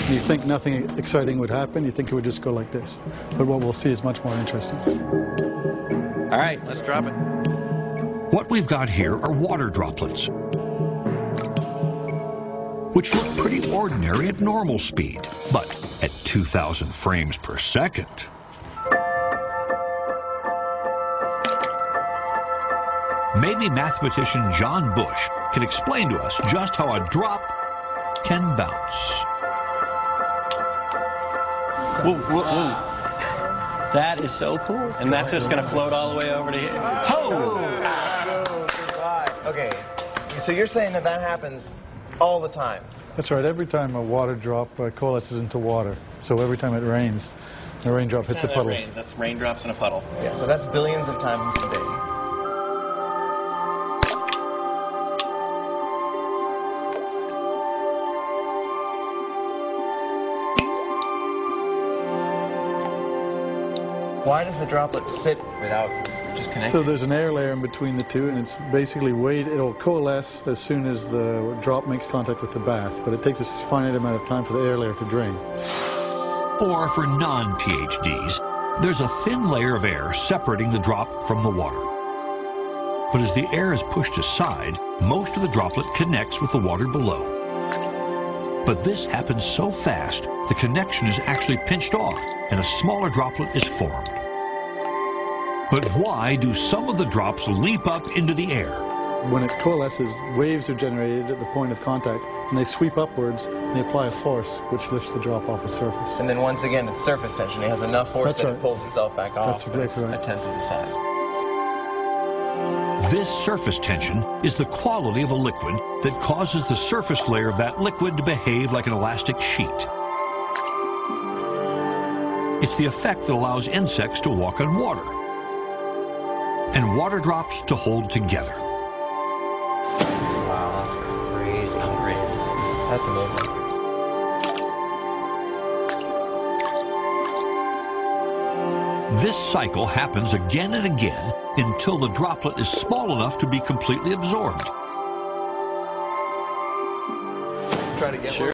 And you think nothing exciting would happen, you think it would just go like this. But what we'll see is much more interesting. All right, let's drop it. What we've got here are water droplets, which look pretty ordinary at normal speed, but at 2,000 frames per second. Maybe mathematician John Bush can explain to us just how a drop can bounce. Whoa, whoa, whoa. That is so cool. And that's just going to float all the way over to here. Ho! Okay, so you're saying that that happens all the time? That's right. Every time a water drop coalesces into water, so every time it rains, a raindrop hits a puddle. That's raindrops in a puddle. Yeah, so that's billions of times a day. Why does the droplet sit without just connecting? So there's an air layer in between the two, and it's basically it'll coalesce as soon as the drop makes contact with the bath, but it takes a finite amount of time for the air layer to drain. Or for non-PhDs, there's a thin layer of air separating the drop from the water. But as the air is pushed aside, most of the droplet connects with the water below. But this happens so fast, the connection is actually pinched off, and a smaller droplet is formed. But why do some of the drops leap up into the air? When it coalesces, waves are generated at the point of contact, and they sweep upwards, and they apply a force, which lifts the drop off the surface. And then once again, it's surface tension. It has enough force that it pulls itself back off. That's exactly right. A tenth of the size. This surface tension is the quality of a liquid that causes the surface layer of that liquid to behave like an elastic sheet. It's the effect that allows insects to walk on water and water drops to hold together. Wow, that's crazy. How great. That's amazing. This cycle happens again and again until the droplet is small enough to be completely absorbed. Try to get one.